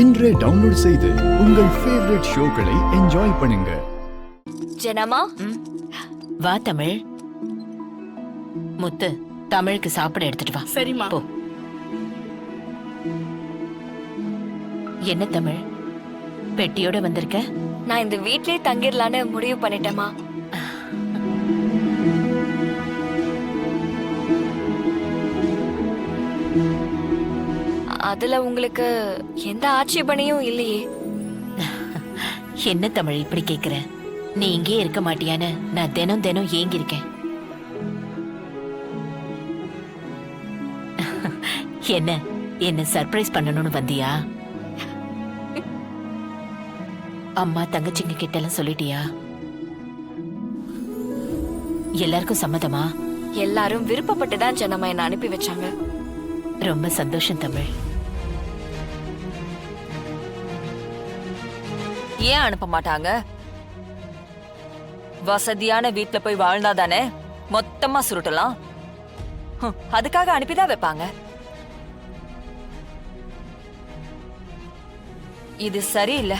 இன்றே டவுன்லோட் செய்து உங்கள் ஃபேவரட் ஷோக்களை என்ஜாய் பண்ணுங்க. ஜனமா வா தமிழ். முத்து தமிழுக்கு சாப்பிட எடுத்துட்டு வா. சரிம்மா. போ. என்ன தமிழ் பெட்டியோட வந்திருக்க? நான் இந்த வீட்லயே தங்கிடலான்னு முடிவு பண்ணிட்டேமா. அதுல உங்களுக்கு எந்த ஆட்சேபனையும் இல்லையே? என்ன தமிழ் இப்படி கேக்குற? நீ இங்கே இருக்க மாட்டியான்னு நான் தினம் தினம் ஏங்கி இருக்கேன். என்ன என்ன சர்ப்ரைஸ் பண்ணணும்னு வந்தியா? அம்மா தங்கச்சிங்க கிட்ட எல்லாம் சொல்லிட்டியா? எல்லாருக்கும் சம்மதமா? எல்லாரும் விருப்பப்பட்டுதான் ஜனமா என்ன அனுப்பி வச்சாங்க. ரொம்ப சந்தோஷம் தமிழ். ஏன் அனுப்ப மாட்டாங்க? வசதியான வீட்ல போய் வாழ்ந்தாதானே மொத்தமா சுருட்டலாம். அதுக்காக அனுப்பிதான் வைப்பாங்க. இது சரியில்லை.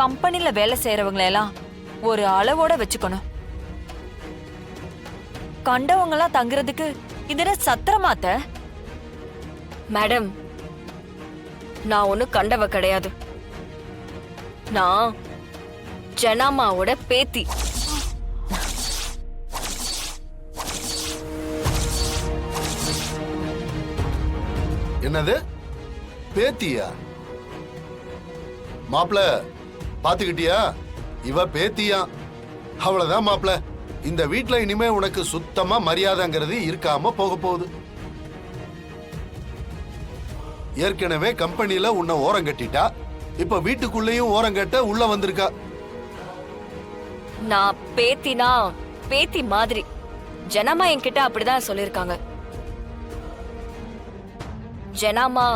கம்பெனில வேலை செய்யறவங்களை எல்லாம் ஒரு அளவோட வச்சுக்கணும். கண்டவங்க எல்லாம் தங்குறதுக்கு இது சத்திரமாத்த? மேடம், நான் ஒண்ணு கண்டவ கிடையாது. நான் ஜனாமாவோட பேத்தி. என்னது பேத்தியா? மாப்ள பாத்துக்கிட்டியா? இவ பேத்தியா? அவ்வளவுதான் மாப்ள. இந்த வீட்ல இனிமே உனக்கு சுத்தமா மரியாதைங்கிறது இருக்காம போக போகுது. ஏற்கனவே கம்பெனில உன்னை ஓரம் கட்டிட்டா, இப்ப வீட்டுக்குள்ளேயும் ஓரம் கட்ட உள்ள வந்திருக்கா. நான் பேத்தினா பேத்தி மாதிரி. ஜனமா என்கிட்ட அப்படிதான் சொல்லிருக்காங்க. ஜனாமா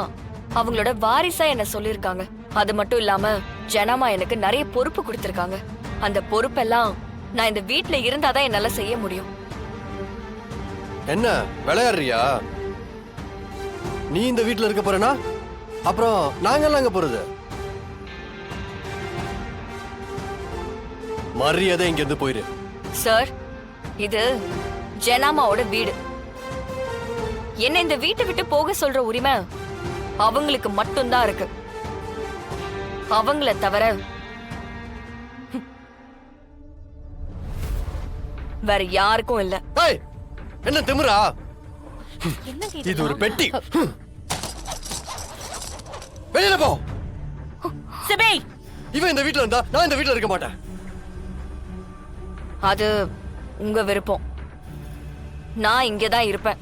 அவங்களோட வாரிசா என்ன சொல்லிருக்காங்க. அது மட்டும் இல்லாம ஜனமா எனக்கு நிறைய பொறுப்பு கொடுத்திருக்காங்க. அந்த பொறுப்பெல்லாம் நான் இந்த வீட்ல இருந்தாதான் என்னால செய்ய முடியும். என்ன விளையாடுறியா? நீ இந்த வீட்ல இருக்க போறனா? அப்புறம் நாங்கெல்லாம் அங்க போறது? மரியாதை இங்க இருந்து போயிரு. சார், இது ஜனாமாவோட வீடு. என்ன இந்த வீட்டை விட்டு போக சொல்ற உரிமை அவங்களுக்கு மட்டும்தான் இருக்கு. அவங்கள தவிர வேற யாருக்கும் இல்ல. என்ன திமிரா? இது ஒரு பெட்டி. வெளியில போ. சிபே, இவன் இந்த வீட்ல இருந்தா நான் இந்த வீட்ல இருக்க மாட்டேன். அது உங்க விருப்பம். நான் இங்கதான் இருப்பேன்.